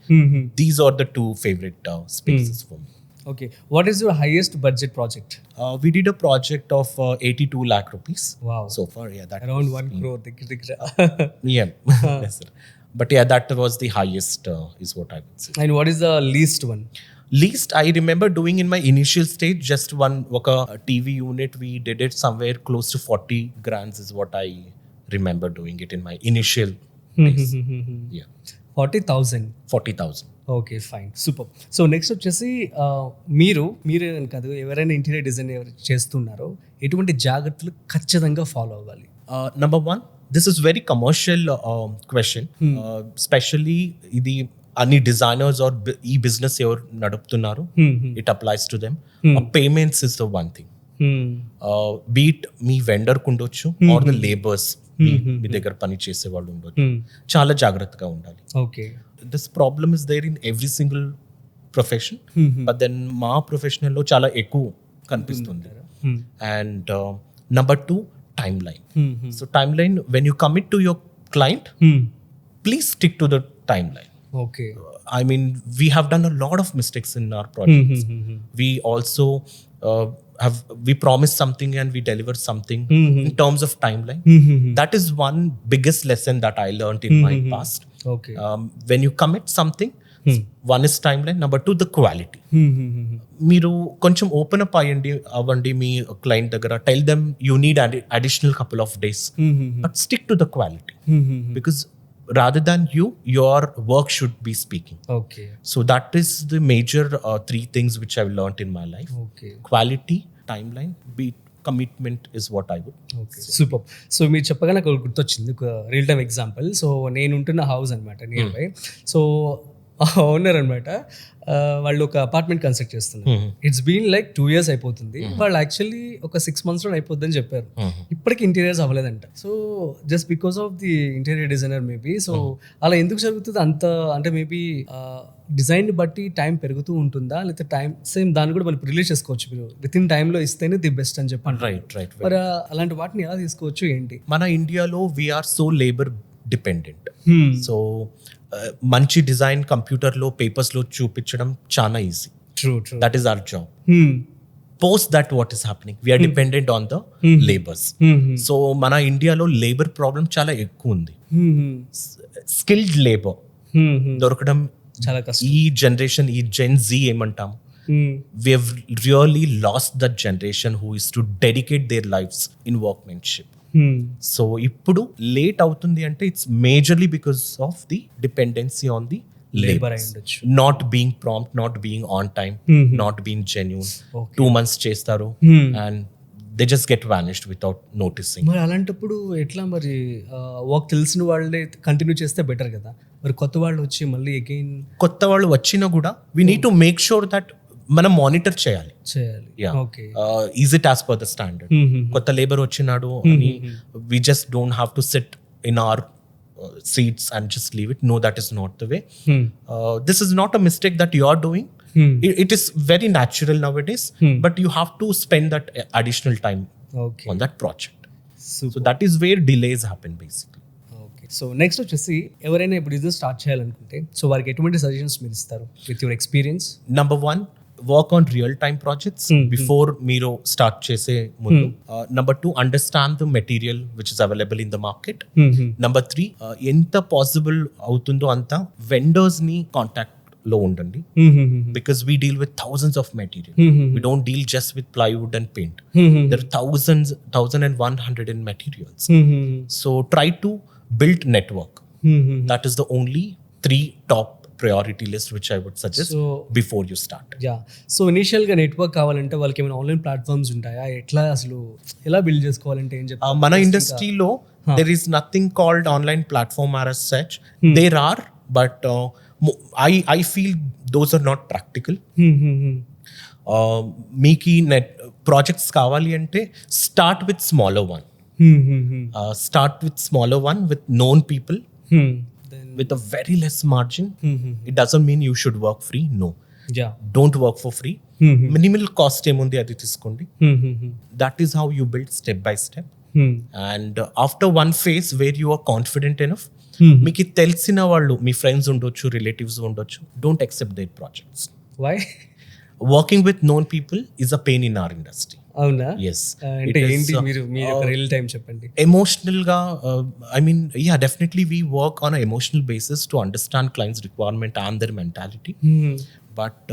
These are the 2 favourite spaces for me. Okay, what is your highest budget project? We did a project of 82 lakh rupees. Wow. So far, yeah, that around 1 crore. Yeah. Yes, sir. But yeah, that was the highest is what I would say. And what is the least one? Least I remember doing in my initial stage, just one TV unit. We did it somewhere close to 40 grand is what I remember doing it in my initial days. Yeah. 40,000. Okay, fine, super. So next వచ్చేసి మీరే కాదు, ఎవరైనా interior design చేస్తున్నారో ఎటువంటి జాగ్రత్తలు ఖచ్చితంగా follow అవ్వాలి? Number 1, this is very commercial question. Especially ఇది అన్ని డిజైనర్స్ ఆర్ ఈ బిజినెస్ ఎవరు నడుపుతున్నారు, it applies to them. Payments is the one thing. Be it మీ వెండర్ కుండొచ్చు ఆర్ ద లేబర్స్ మీ దగ్గర పని చేసే వాళ్ళు ఉండొచ్చు, చాలా జాగ్రత్తగా ఉండాలి. Okay. This problem is there in every single profession, but then మా professional లో చాలా ఎక్కువ కనిపిస్తుంది. And number 2, timeline. So timeline, when you commit to your client, please stick to the timeline. Okay. I mean, we have done a lot of mistakes in our projects. We also we promise something and we deliver something in terms of timeline. That is one biggest lesson that I learned in my past. Okay. When you commit something, one is timeline, number 2 the quality. మీరు కొంచెం open up అవ్వండి మీ client దగ్గర. Tell them you need additional couple of days, but stick to the quality, because rather than your work should be speaking. Okay. So that is the major 3 things which I've learned in my life. Okay. Quality, timeline, commitment is what I would say. Super. So మీరు చెప్పగానే నాకు గుర్తొచ్చింది ఒక real time example. So నేను ఉంటున్న house అనమాట near by. So owner అనమాట, వాళ్ళు ఒక అపార్ట్మెంట్ కన్స్ట్రక్ట్ చేస్తున్నారు. ఇట్స్ బీన్ లైక్ 2 years అయిపోతుంది. వాళ్ళు యాక్చువల్లీ ఒక 6 months లో అయిపోద్దని చెప్పారు. ఇప్పటికి ఇంటీరియర్స్ అవ్వలేదంట. So just because of the interior designer maybe. So అలా ఎందుకు జరుగుతుంది అంత? అంటే మేబీ డిజైన్ బట్టి టైం పెరుగుతూ ఉంటుందా, లేకపోతే టైం సేమ్ దాన్ని కూడా మనం రిలీజ్ చేసుకోవచ్చు, మీరు విత్ ఇన్ టైంలో ఇస్తేనే ది బెస్ట్ అని చెప్పండి. రైట్. మరి అలాంటి వాటిని ఎలా తీసుకోవచ్చు ఏంటి? మన ఇండియాలో వీఆర్ సో లేబర్ డిపెండెంట్. సో మంచి డిజైన్ కంప్యూటర్లో పేపర్స్లో చూపించడం చాలా easy. True. That is our job. Post that what is happening, we are dependent on the labours. సో మన ఇండియాలో లేబర్ ప్రాబ్లం చాలా ఎక్కువ ఉంది. స్కిల్డ్ లేబర్ దొరకడం చాలా కష్టం. ఈ జనరేషన్, ఈ జెన్ జీ ఏమంటాం, we have really lost that generation who is to dedicate their lives in workmanship. So ఇప్పుడు లేట్ అవుతుంది అంటే it's majorly because of the dependency on the labour, not being prompt, not being on time, not being genuine. 2 months చేస్తారు and they just get vanished without noticing. మరి అలాంటప్పుడు ఎట్లా మరి work తెలిసిన వాళ్ళే కంటిన్యూ చేస్తే బెటర్ కదా, మరి కొత్త వాళ్ళు వచ్చి మళ్ళీ అగైన్ కొత్త వాళ్ళు వచ్చినా కూడా we need to make sure that మనం మానిటర్ చేయాలి. Okay is it as per the standard. కొత్త లేబర్ వచ్చినాడు అని we just don't have to sit in our seats and just leave it. No, that is not the way. This is not a mistake that you are doing. It is very natural nowadays, but you have to spend that additional time on that project. So that is where delays happen basically. Okay, so next వచ్చేసి ఎవరైనా ఇప్పుడు business start చేయాలనుకుంటే so వారికి ఎటువంటి suggestions మీరు ఇస్తారు with your experience? Number one, work on real time projects before మీరు start చేసే ముందు. Number two, understand the material which is available in the market. Number three, ఎంత పాసిబుల్ అవుతుందో అంత vendors ని కాంటాక్ట్ లో ఉండండి, because we deal with thousands of material. We don't deal just with plywood and paint. There are 1,100 in materials. So try to build network. That is the only 3 top priority list which I would suggest before you start. So ఇనిషియల్గా network కావాలంటే వాళ్ళకి ఏమైనా online platforms ఉంటాయా? ఎట్లా అసలు ఎలా build చేసుకోవాలంటే ఏం చెప్తారు? మన ఇండస్ట్రీలో there is nothing called online platform as such. There are, but I feel those are not practical. మీకు నెట్ ప్రాజెక్ట్స్ కావాలి అంటే start with smaller one. Start with smaller one with known people with a very less margin. It doesn't mean you should work free. No. Don't work for free. Minimal cost ఏముంది అది తీసుకోండి. That is how you build step by step. And after one phase where you are confident enough, మీకు తెలిసిన వాళ్ళు మీ friends ఉండొచ్చు, relatives ఉండొచ్చు, don't accept their projects. Why? Working with known people is a pain in our industry. అవునా? Yes. అంటే ఏంటి మీరు రియల్ టైం చెప్పండి. ఎమోషనల్ గా definitely we work on emotional basis to understand clients requirement and their mentality. But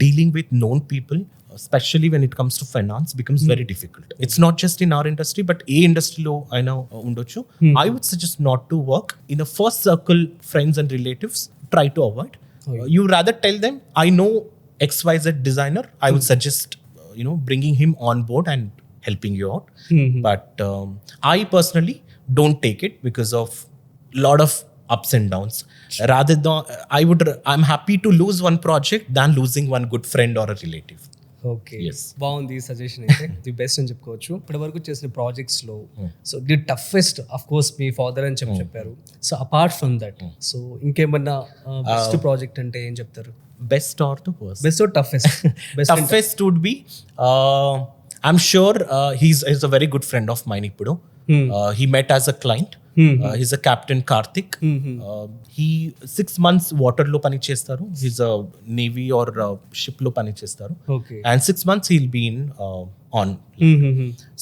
dealing with known people, especially when it comes to finance, becomes very difficult. It's not just in our industry, but a industry lo aina undochu. I would suggest not to work in a first circle. Friends and relatives, try to avoid. You rather tell them, I know XYZ designer, I would suggest bringing him on board and helping you out. But I personally don't take it because of lot of ups and downs. Rather than I'm happy to lose one project than losing one good friend or a relative. Okay, బాగుంది suggestion. అయితే the best అని చెప్పుకోవచ్చు. ఇప్పటి వరకు చేసిన projects లో so the toughest of course me father అని చెప్పారు. So apart from that so ఇంకేమన్నా బెస్ట్ ప్రాజెక్ట్ అంటే ఏం చెప్తారు? Best or the worst? Best or toughest? Toughest would be I'm sure he's a very good friend of mine ippudu. He met as a client. He's a Captain Karthik. He 6 months water lo pani chestaru. He's a navy or ship lo pani chestaru. Okay. And 6 months he'll be in on.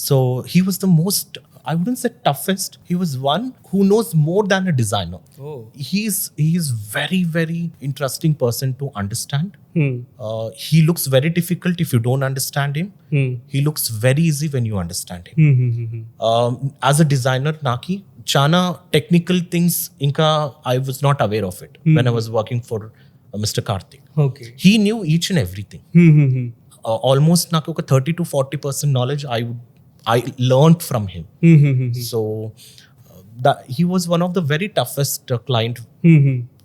So he was the most, I wouldn't say toughest. He was one who knows more than a designer. He's very, very interesting person to understand. He looks very difficult if you don't understand him. He looks very easy when you understand him. As a designer, Naki, chana technical things inka I was not aware of it when I was working for Mr. Karthik. Okay. He knew each and everything. Almost నాకు ఒక 30 to 40% knowledge I learned from him. So he was one of the very toughest client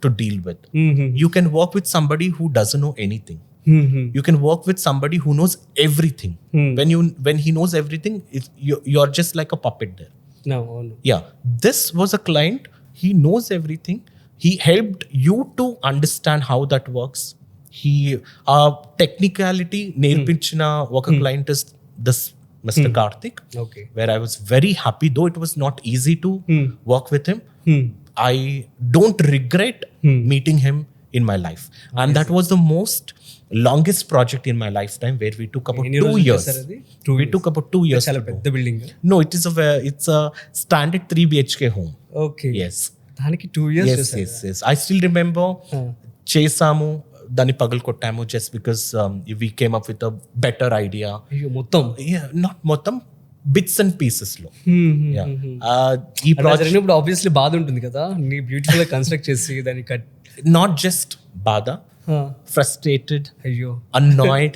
to deal with. You can work with somebody who doesn't know anything. You can work with somebody who knows everything. When he knows everything, you're just like a puppet there. No. Yeah, this was a client. He knows everything. He helped you to understand how that works. He technicality నేర్పించిన ఒక client is this Mr. Karthik. Okay. Where I was very happy, though it was not easy to work with him. I don't regret meeting him in my life. And that was the most longest project in my lifetime, where we took about 2 years. We took about 2 years. చాలా పెద్ద building? No, it's a standard 3 BHK home. Okay. Yes. దానికి 2 years. Yes. I still remember చేసాము, దాన్ని పగలు కొట్టాము, just because we came up with a better idea. మొత్తం? Not మొత్తం, bits and pieces లో. ఈ ప్రాజెక్ట్ ఇప్పుడు ఆబ్వియస్లీ బాధ ఉంటుంది కదా, నీ బ్యూటిఫుల్ గా కన్స్ట్రక్ట్ చేసి దాన్ని కట్. నాట్ జస్ట్ బాధ, frustrated, అయ్యో annoyed,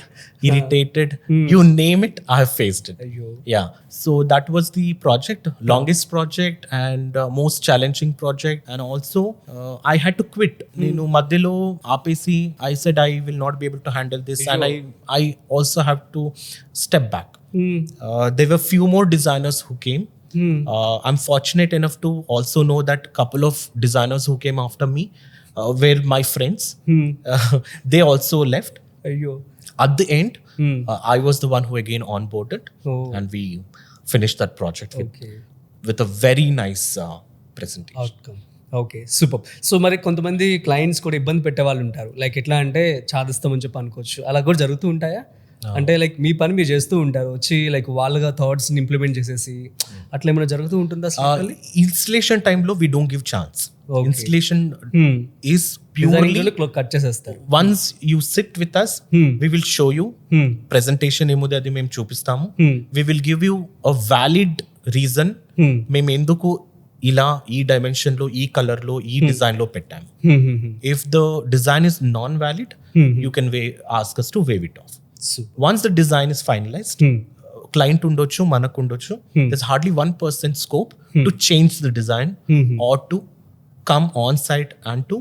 irritated, you name it, I have faced it. అయ్యో Yeah, so that was the project, longest project and most challenging project. And also I had to quit. నేను మధ్యలో ఆపేసి I said I will not be able to handle this, and I also have to step back. There were few more designers who came. I'm fortunate enough to also know that couple of designers who came after me were my friends. They also left. అయ్యో At the end, I was the one who again onboarded, and we finished that project with a very nice presentation. Outcome okay super. So మరి కొంతమంది clients కూడా ఇబ్బంది పెట్టే వాళ్ళు ఉంటారు, like ఎట్లా అంటే చాదిస్తామని చెప్పి అనుకోవచ్చు, అలా కూడా జరుగుతూ ఉంటాయా? అంటే లైక్ మీ పని మీరు చేస్తూ ఉంటారు, వచ్చి లైక్ వాళ్ళగా థాట్స్ని ఇంప్లిమెంట్ చేసేసి అట్లా ఏమైనా జరుగుతూ ఉంటుందా? ఇన్స్టలేషన్ టైంలో we don't give chance. Installation is purely cut చేసేస్తారు. once you sit with us, we will show you presentation ఏముంది అది మేము చూపిస్తాము. We will give you a valid reason మేము ఎందుకు ఇలా ఈ డైమెన్షన్ లో, ఈ కలర్ లో, ఈ డిజైన్ లో పెట్టాము. If the design is non-valid, you can ask us to waive it off. Once the design is finalized, client ఉండొచ్చు, మనకు ఉండొచ్చు, there's hardly 1% scope to change the design or to come on site and to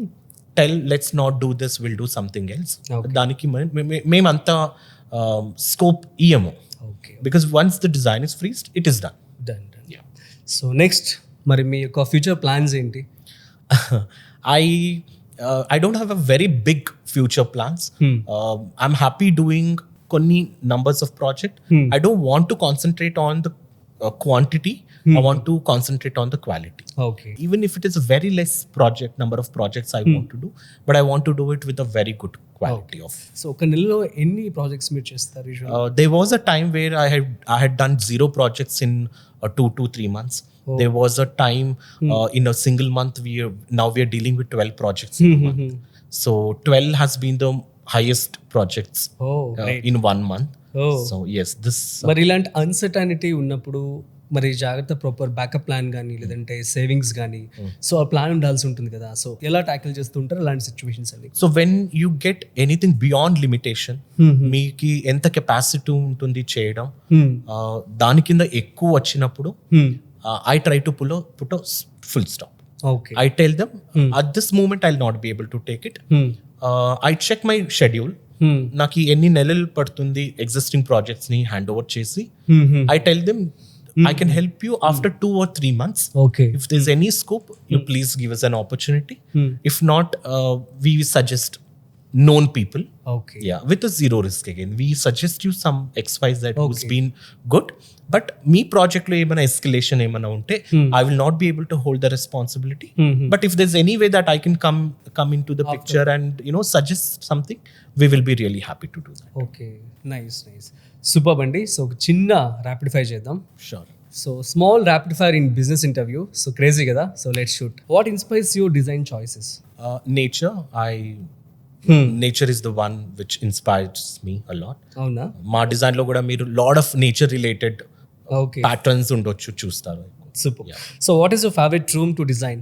tell let's not do this, we'll do something else. దానికి మేమంతా scope ఇయ్యము, because once the design is freezed, it is done. So next మరి మీ యొక్క future plans ఏంటి? I don't have a very big future plans. I'm happy doing కొన్ని numbers of project. I don't want to concentrate on the quantity. I want to concentrate on the quality. Okay. Even if it is a very less number of projects I want to do, but I want to do it with a very good quality of. So ఒక నెలలో ఎన్ని projects మీరు చేస్తారు usually? There was a time where I had done 0 projects in 2 to 3 months. There was a time in a single month we are dealing with 12 projects in a month. So 12 has been the highest projects in 1 month. So yes, this మరి ఇలాంటి uncertainty ఉన్నప్పుడు మరి జాగ్రత్త proper backup plan కానీ లేదంటే savings కానీ, so ఆ plan ఉండాల్సి ఉంటుంది కదా, సో ఎలా ట్యాకిల్ చేస్తుంటారు అలాంటి సిచ్యువేషన్స్ అన్ని? So when you get anything beyond limitation, మీకు ఎంత కెపాసిటీ ఉంటుంది చేయడం, దాని కింద ఎక్కువ వచ్చినప్పుడు I try to put a full stop. Okay. I tell them at this moment I'll not be able to take it. I check my schedule. నాకు ఎన్ని నెలలు పడుతుంది ఎగ్జిస్టింగ్ ప్రాజెక్ట్స్ ని హ్యాండ్ ఓవర్ చేసి, I tell them I can help you after 2 or 3 months. Okay. If there's any scope, you please give us an opportunity. If not, we suggest known people. Okay. Yeah, with a zero risk again. We suggest you some XYZ who's been good. But me project lo emana escalation emana unte, I will not be able to hold the responsibility. But if there's any way that I can come into the picture and suggest something, we will be really happy to do that. Okay, nice. Super అండి. So ఒక చిన్న rapid fire చేద్దాం. Sure. So small rapid fire in business interview. So crazy కదా, so let's shoot. What inspires your design choices? Nature. Nature is the one which inspires me a lot. అవునా? మా design లో కూడా మీరు lot of nature related okay patterns ఉండొచ్చు, చూస్తారు. Super. So what is your favourite room to design?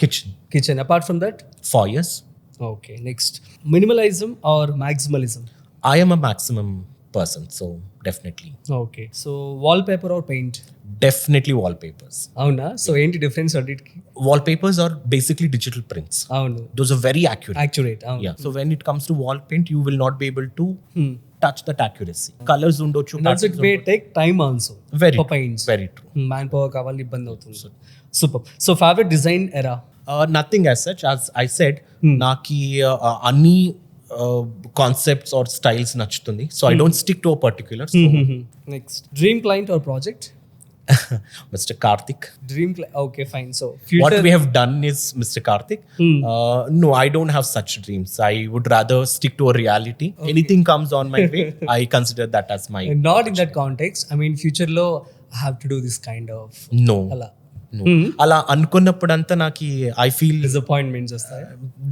Kitchen. Apart from that? Foyers. Okay, next minimalism or maximalism? I am a maximum person, so definitely. Okay, so wallpaper or paint? Definitely wallpapers. అవునా? So ఏంటి difference అన్నిటికి? Wallpapers are basically digital prints. అవును, Those are very accurate. అవును. Yeah. So when it comes to wall paint, you will not be able to touch that accuracy. Colors undochu. That's it may take time also. Very for paints. Very true. Man power కావాలి, ఇబ్బంది అవుతుంది. Super. So favourite design ఎరా? Nothing as such. As I said, naki any concepts or styles nachtundi. So I don't stick to a particular. So Next, dream client or project? Mr. Karthik. Okay, fine. So future. What we have done is Mr. Karthik. No, I don't have such dreams. I would rather stick to a reality. Okay. Anything comes on my way, I consider that as my. Not in that context. I mean, future lo I have to do this kind of. No. అలా అనుకున్నప్పుడంతా నాకు I feel disappointments వస్తాయి.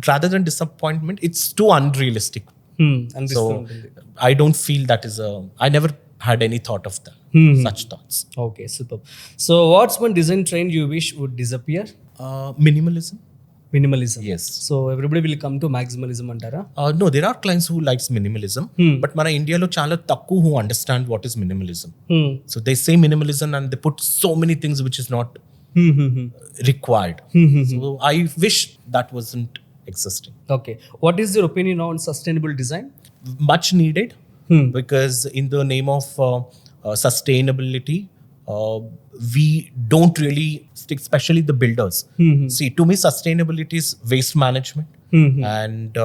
Rather than disappointment, it's two unrealistic. So I don't feel that is I never had any thought of that, such thoughts. Okay, super. So what's one design trend you wish would disappear? Minimalism. Minimalism. Yes. So everybody will come to maximalism అంటారా? No, there are clients who likes minimalism, but మన ఇండియాలో చాలా తక్కువ who understand what is minimalism. So they say minimalism and they put so many things which is not required. So I wish that wasn't existing. Okay, what is your opinion on sustainable design? Much needed, because in the name of sustainability, we don't really stick, especially the builders. See, to me sustainability is waste management. And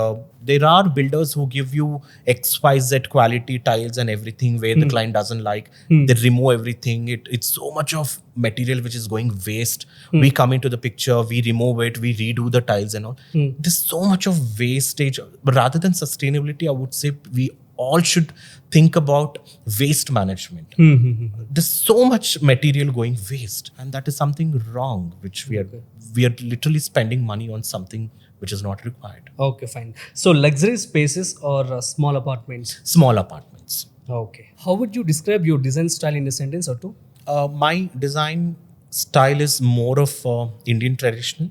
there are builders who give you XYZ quality tiles and everything where the client doesn't like. They remove everything. It's so much of material which is going waste. We come into the picture, we remove it, we redo the tiles and all. There's so much of wastage. But rather than sustainability, I would say we all should think about waste management. There's so much material going waste, and that is something wrong, which we are literally spending money on something which is not required. Okay, fine. So luxury spaces or small apartments? Small apartments. Okay, how would you describe your design style in a sentence or two? My design style is more of Indian traditional,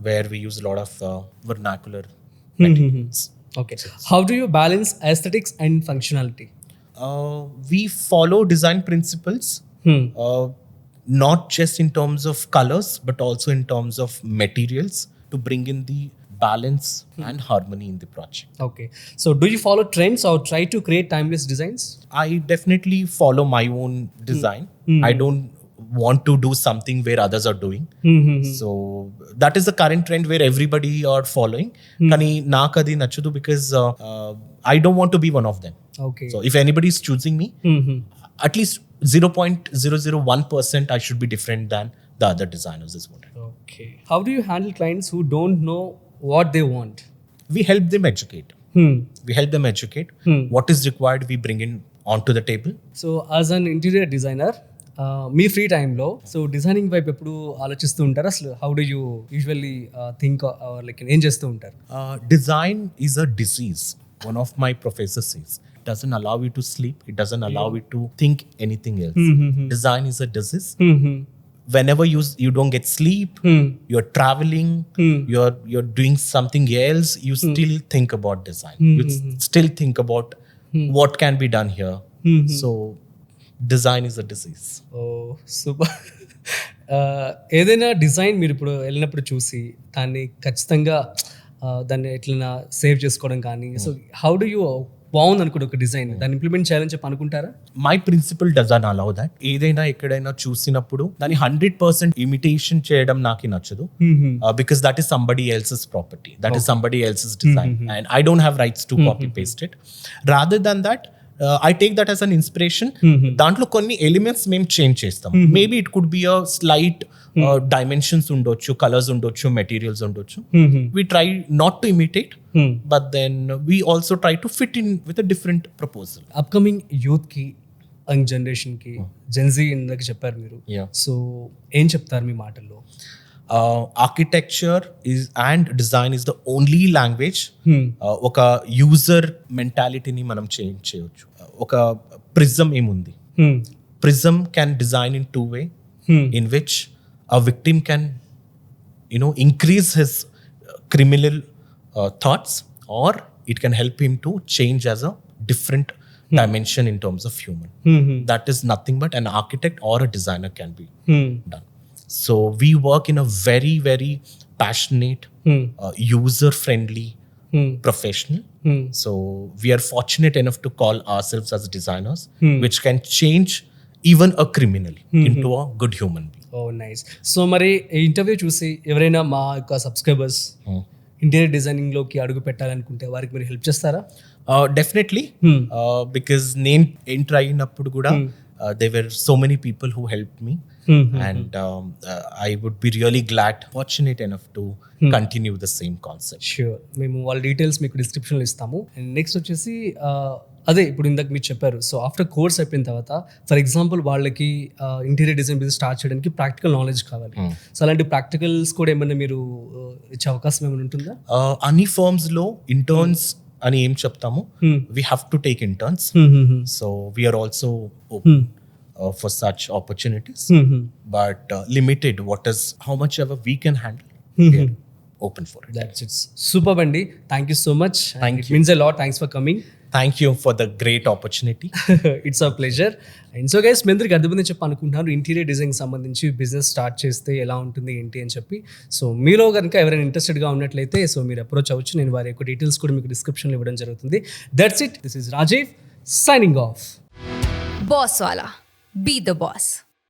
where we use a lot of vernacular materials. Okay. How do you balance aesthetics and functionality? We follow design principles, not just in terms of colors, but also in terms of materials to bring in the balance and harmony in the project. Okay. So do you follow trends or try to create timeless designs? I definitely follow my own design. I don't want to do something where others are doing. So that is the current trend where everybody are following. Kani naakadi nachadu, because I don't want to be one of them. Okay. So if anybody is choosing me, at least 0.001% I should be different than the other designers is what. Okay. How do you handle clients who don't know what they want? We help them educate. We help them educate. What is required, we bring in onto the table. So as an interior designer, me free టైంలో so designing వైపు ఎప్పుడు ఆలోచిస్తూ ఉంటారు? అసలు how do you usually think like ఏం చేస్తూ ఉంటారు? Design is a disease. One of my professors says it doesn't allow you to sleep. It doesn't allow you to think anything else. Design is a disease. Whenever you don't get sleep, you're traveling, you're doing something else, you still think about design. You still think about what can be done here. So design is a disease. Oh, super. ఏదైనా design మీరు ఇప్పుడు వెళ్ళినప్పుడు చూసి దాన్ని ఖచ్చితంగా దాన్ని ఎట్లైనా save చేసుకోవడం కానీ, సో హౌ డు యూ బాగుంది అనుకోండి ఒక డిజైన్ దాన్ని ఇంప్లిమెంట్ చేయాలని చెప్పి అనుకుంటారా? My principle doesn't allow that. ఏదైనా ఎక్కడైనా చూసినప్పుడు దాన్ని 100% ఇమిటేషన్ చేయడం నాకు నచ్చదు, because that is somebody else's property, that is somebody else's design and I don't have rights to copy paste it. Rather than that I take that as an inspiration. దాంట్లో కొన్ని elements మేము change చేస్తాం. Maybe it could be a slight dimensions ఉండొచ్చు, colours ఉండొచ్చు, materials ఉండొచ్చు. We try not to imitate, but then we also try to fit in with a different proposal. Upcoming youth కి, young generation కి, Gen Z ఇందాక చెప్పారు మీరు, so ఏం చెప్తారు మీ మాటల్లో? Architecture is and design is the only language. ఒక user మెంటాలిటీని మనం చేంజ్ చేయొచ్చు. ఒక ప్రిజం ఏముంది, prism can design in two way, in which a victim can increase his criminal thoughts, or it can help him to change as a different dimension in terms of human. That is nothing but an architect or a designer can be done. So we work in a very, very passionate, user-friendly professional. So we are fortunate enough to call ourselves as designers, which can change even a criminal into a good human being. Oh nice. So మరి ఈ interview చూసి ఎవరైనా మా యొక్క subscribers interior డిజైనింగ్లోకి అడుగు పెట్టాలనుకుంటే వారికి మీరు help చేస్తారా? Definitely, because నేను ఎంటర్ అయినప్పుడు కూడా there were so many people who helped me, and I would be really glad, fortunate enough to continue the same concept. Sure, మేము వాళ్ళ డీటెయిల్స్ మీకు డిస్క్రిప్షన్లో ఇస్తాము. అండ్ నెక్స్ట్ వచ్చేసి అదే ఇప్పుడు ఇందాక మీరు చెప్పారు, సో ఆఫ్టర్ కోర్స్ అయిపోయిన తర్వాత ఫర్ ఎగ్జాంపుల్ వాళ్ళకి ఇంటీరియర్ డిజైన్ బిజినెస్ స్టార్ట్ చేయడానికి ప్రాక్టికల్ నాలెడ్జ్ కావాలి. సో అలాంటి ప్రాక్టికల్స్ కూడా ఏమైనా మీరు ఇచ్చే అవకాశం ఏమైనా ఉంటుందా? అన్ని ఫర్మ్స్ లో ఇంటర్న్స్ అని ఏం చెప్తాము, we have to take interns. So we're also open for such opportunities, but limited what is how much ever we can handle. open for it. That's it's super అండి. Thank you so much. Thank it means a lot. Thanks for coming. Thank you for the great opportunity. It's a pleasure. And so guys, మీ అందరికి అర్థమైందని చెప్పి అనుకుంటున్నాను interior design సంబంధించి business start చేస్తే ఎలా ఉంటుంది ఏంటి అని చెప్పి. సో మీలో కనుక ఎవరైనా ఇంట్రెస్టెడ్గా ఉన్నట్లయితే సో మీరు అప్రోచ్ అవ్వచ్చు. నేను వారి యొక్క డీటెయిల్స్ కూడా మీకు డిస్క్రిప్షన్లో ఇవ్వడం జరుగుతుంది. That's it. This is Rajeev signing off. Boss Wala. Be the boss.